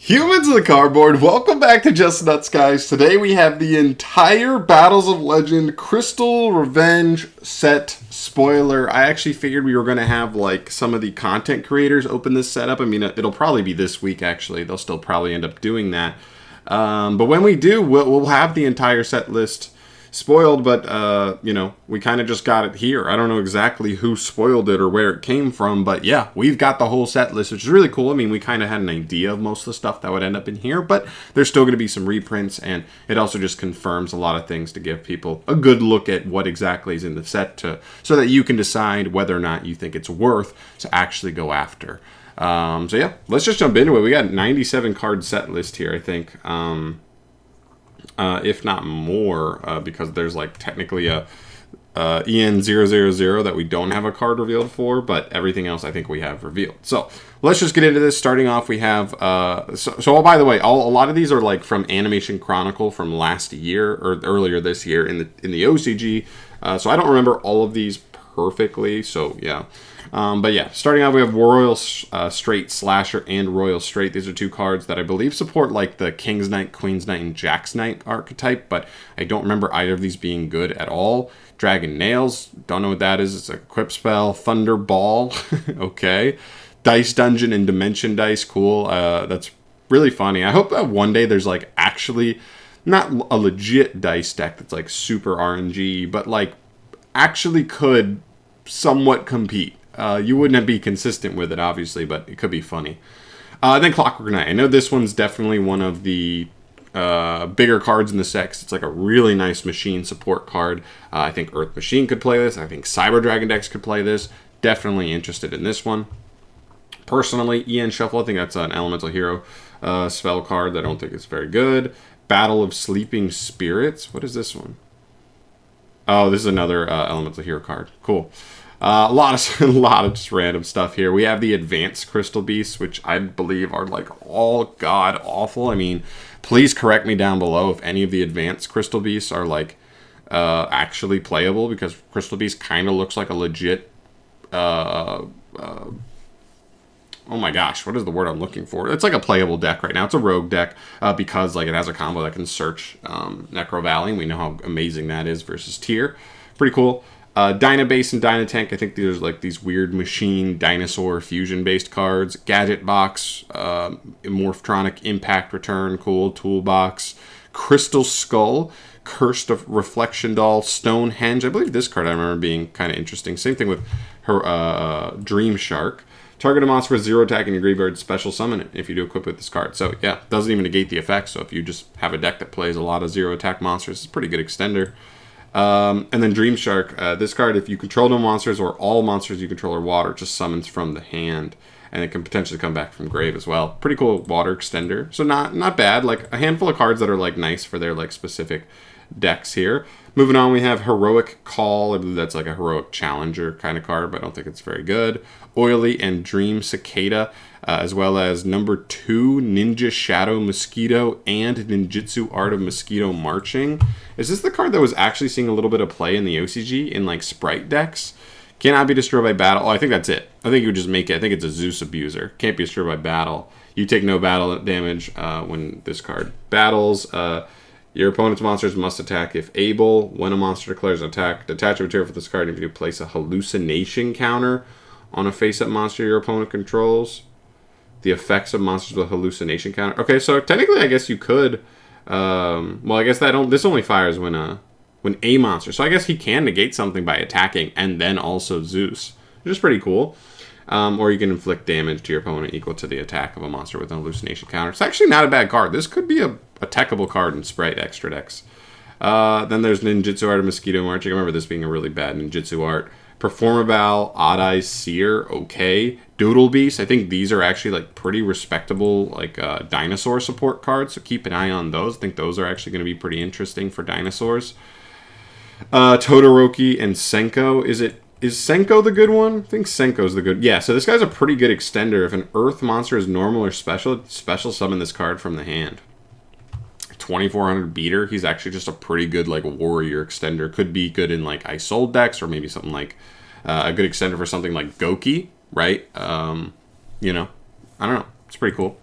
Humans of the cardboard, welcome back to Just Nuts, guys. Today we have the entire Battles of Legend Crystal Revenge set spoiler. I actually figured we were going to have like some of the content creators open this set up. I mean, it'll probably be this week, actually. They'll still probably end up doing that. But when we do, we'll have the entire set list spoiled, but, you know, we kind of just got it here. I don't know exactly who spoiled it or where it came from, but yeah, we've got the whole set list, which is really cool. I mean, we kind of had an idea of most of the stuff that would end up in here, but there's still going to be some reprints, and it also just confirms a lot of things to give people a good look at what exactly is in the set so that you can decide whether or not you think it's worth to actually go after. So yeah, let's just jump into it. We got 97 card set list here, I think. If not more, because there's like technically a EN000 that we don't have a card revealed for, but everything else I think we have revealed. So let's just get into this. Starting off, we have oh, by the way, a lot of these are like from Animation Chronicle from last year or earlier this year in the OCG. So I don't remember all of these perfectly. So yeah. But yeah, starting out, we have Royal Straight Slasher and Royal Straight. These are two cards that I believe support like the King's Knight, Queen's Knight, and Jack's Knight archetype, but I don't remember either of these being good at all. Dragon Nails, don't know what that is. It's a equip spell. Thunder Ball, okay. Dice Dungeon and Dimension Dice, cool. That's really funny. I hope that one day there's like actually not a legit dice deck that's like super RNG, but like actually could somewhat compete. You wouldn't be consistent with it, obviously, but it could be funny. Then Clockwork Knight. I know this one's definitely one of the bigger cards in the set. It's like a really nice machine support card. I think Earth Machine could play this. I think Cyber Dragon decks could play this. Definitely interested in this one. Personally, EN Shuffle, I think that's an Elemental Hero spell card that I don't think is very good. Battle of Sleeping Spirits. What is this one? Oh, this is another Elemental Hero card. Cool. A lot of just random stuff here. We have the Advanced Crystal Beasts, which I believe are like all god awful. I mean, please correct me down below if any of the Advanced Crystal Beasts are like actually playable, because Crystal Beast kind of looks like a legit. Oh my gosh, what is the word I'm looking for? It's like a playable deck right now. It's a rogue deck because like it has a combo that can search Necro Valley, and we know how amazing that is versus Tier. Pretty cool. Dynabase and Dynatank, I think there's like these weird machine dinosaur fusion based cards. Gadget Box, Morphtronic Impact Return, cool. Toolbox, Crystal Skull, Cursed of Reflection Doll, Stonehenge. I believe this card I remember being kind of interesting. Same thing with her Dream Shark. Target a monster with 0 attack in your graveyard, special summon it if you do equip with this card. So yeah, doesn't even negate the effect. So if you just have a deck that plays a lot of 0 attack monsters, it's a pretty good extender. And then Dream Shark, this card, if you control no monsters or all monsters you control are water, just summons from the hand, and it can potentially come back from grave as well. Pretty cool water extender, so not bad. Like a handful of cards that are like nice for their like specific decks here. Moving on, we have Heroic Call. I believe that's like a heroic challenger kind of card, but I don't think it's very good. Oily and Dream Cicada, as well as number 2 Ninja Shadow Mosquito and Ninjutsu Art of Mosquito Marching. Is this the card that was actually seeing a little bit of play in the OCG in like sprite decks? Cannot be destroyed by battle. Oh, I think that's it. I think you would just make it. I think it's a Zeus Abuser. Can't be destroyed by battle. You take no battle damage when this card battles. Your opponent's monsters must attack if able. When a monster declares an attack, detach a material for this card. If you place a hallucination counter on a face-up monster your opponent controls, the effects of monsters with hallucination counter. Okay, so technically, I guess you could. Well, I guess this only fires when a monster. So I guess he can negate something by attacking and then also Zeus, which is pretty cool. Or you can inflict damage to your opponent equal to the attack of a monster with an hallucination counter. It's actually not a bad card. This could be a techable card in Sprite extra decks. Then there's Ninjutsu Art of Mosquito Marching. I remember this being a really bad Ninjutsu art. Performabile, Odd Eyes Seer, okay. Doodle Beast, I think these are actually like pretty respectable like dinosaur support cards, so keep an eye on those. I think those are actually going to be pretty interesting for dinosaurs. Todoroki and Senko, is Senko the good one? I think Senko's the good. Yeah, so this guy's a pretty good extender. If an earth monster is normal or special summon this card from the hand. 2400 beater. He's actually just a pretty good like warrior extender. Could be good in like Isold decks, or maybe something like a good extender for something like Goki, right? You know, I don't know. It's pretty cool.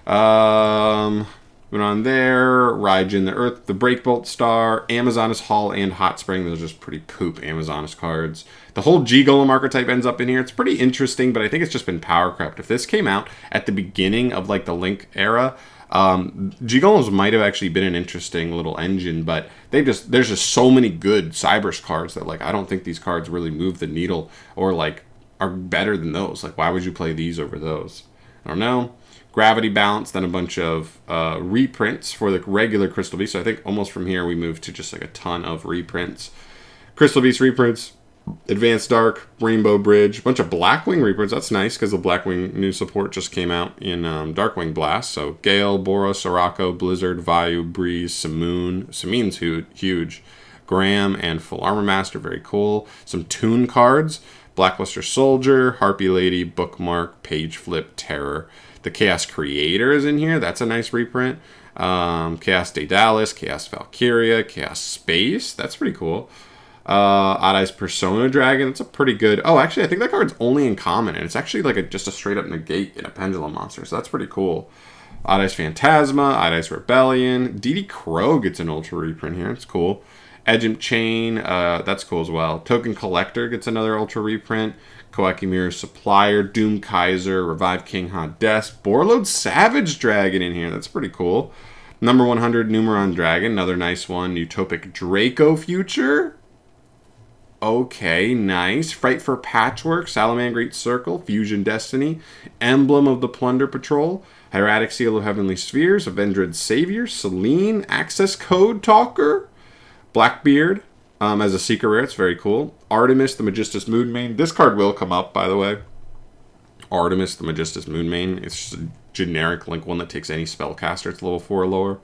Moving on there, Raijin the Earth, the Breakbolt Star, Amazoness Hall, and Hot Spring. Those are just pretty poop Amazoness cards. The whole G-Golem archetype ends up in here. It's pretty interesting, but I think it's just been power crept. If this came out at the beginning of like the Link era, G-Golems might have actually been an interesting little engine, but there's just so many good Cybers cards that like I don't think these cards really move the needle or like are better than those. Like why would you play these over those? I don't know. Gravity Balance, then a bunch of reprints for the regular Crystal Beast. So I think almost from here we move to just like a ton of reprints. Crystal Beast reprints, Advanced Dark, Rainbow Bridge, a bunch of Blackwing reprints. That's nice because the Blackwing new support just came out in Darkwing Blast. So Gale, Boros, Sirocco, Blizzard, Vayu, Breeze, Simoon. Simoon's huge. Graham and Full Armor Master, very cool. Some Toon cards. Blackluster Soldier, Harpy Lady, Bookmark, Page Flip, Terror. The Chaos Creator is in here. That's a nice reprint. Chaos Daedalus, Chaos Valkyria, Chaos Space. That's pretty cool. Odd Eyes Persona Dragon. It's a pretty good... Oh, actually, I think that card's only in common, and it's actually like just a straight-up negate in a Pendulum monster, so that's pretty cool. Odd Eyes Phantasma, Odd Eyes Rebellion. DD Crow gets an Ultra reprint here. It's cool. Edgem Chain, that's cool as well. Token Collector gets another Ultra reprint. Koaki Mirror Supplier, Doom Kaiser, Revive King Hades, Borload Savage Dragon in here. That's pretty cool. Number 100 Numeron Dragon, another nice one. Utopic Draco Future. Okay, nice. Fright for Patchwork, Salamangreat Circle, Fusion Destiny, Emblem of the Plunder Patrol, Hieratic Seal of Heavenly Spheres, Avenged Savior, Selene, Access Code Talker, Blackbeard as a secret rare. It's very cool. Artemis, the Magistus Moonmane. This card will come up, by the way. Artemis, the Magistus Moonmane. It's just a generic Link one that takes any spellcaster. It's level 4 or lower.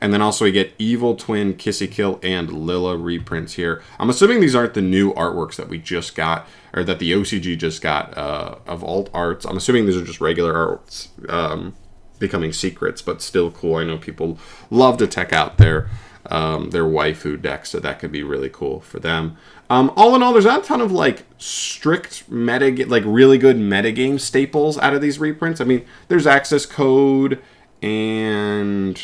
And then also we get Evil Twin, Kissy Kill, and Lilla reprints here. I'm assuming these aren't the new artworks that we just got, or that the OCG just got of alt arts. I'm assuming these are just regular arts becoming secrets, but still cool. I know people love to tech out their waifu deck, so that could be really cool for them. All in all, there's not a ton of like strict like really good metagame staples out of these reprints. I mean, there's Access Code and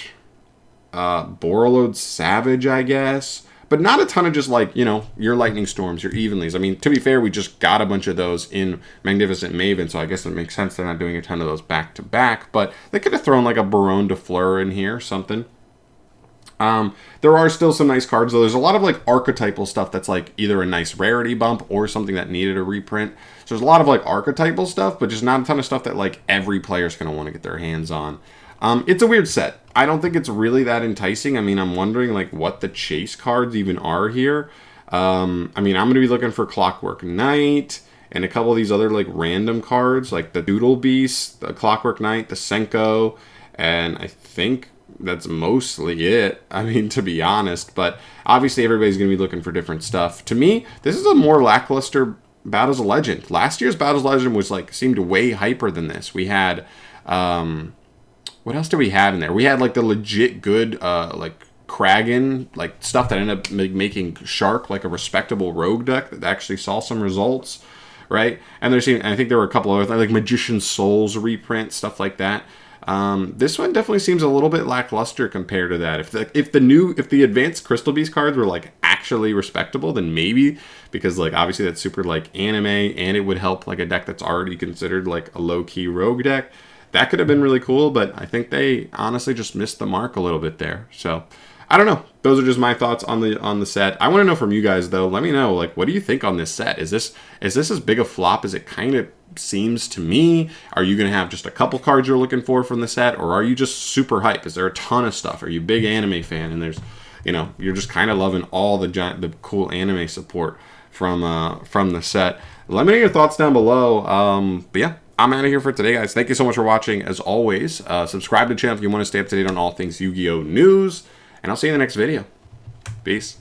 Borload Savage, I guess, but not a ton of just like, you know, your Lightning Storms, your Evenlies. I mean, to be fair, we just got a bunch of those in Magnificent Maven, so I guess it makes sense they're not doing a ton of those back to back, but they could have thrown like a Baronne de Fleur in here, something. There are still some nice cards, though. There's a lot of like archetypal stuff that's like either a nice rarity bump or something that needed a reprint. So there's a lot of like archetypal stuff, but just not a ton of stuff that like every player's going to want to get their hands on. It's a weird set. I don't think it's really that enticing. I mean, I'm wondering like what the chase cards even are here. I mean, I'm going to be looking for Clockwork Knight and a couple of these other like random cards, like the Doodle Beast, the Clockwork Knight, the Senko, and I think that's mostly it. I mean, to be honest, but obviously everybody's going to be looking for different stuff. To me, this is a more lackluster Battles of Legend. Last year's Battles of Legend was like, seemed way hyper than this. We had, what else did we have in there? We had like the legit good, like Kragan, like stuff that ended up making Shark like a respectable rogue deck that actually saw some results, right? And I think there were a couple of other, like Magician Souls reprint, stuff like that. This one definitely seems a little bit lackluster compared to that. If the advanced Crystal Beast cards were like actually respectable, then maybe, because like obviously that's super like anime and it would help like a deck that's already considered like a low-key rogue deck. That could have been really cool, but I think they honestly just missed the mark a little bit there. So I don't know. Those are just my thoughts on the set. I want to know from you guys though. Let me know, like, what do you think on this set? Is this as big a flop as it kind of seems to me? Are you going to have just a couple cards you're looking for from the set, or are you just super hype? Is there a ton of stuff? Are you a big anime fan and there's, you know, you're just kind of loving all the cool anime support from the set? Let me know your thoughts down below. But yeah, I'm out of here for today, guys. Thank you so much for watching. As always, subscribe to the channel if you want to stay up to date on all things Yu-Gi-Oh! News, and I'll see you in the next video. Peace.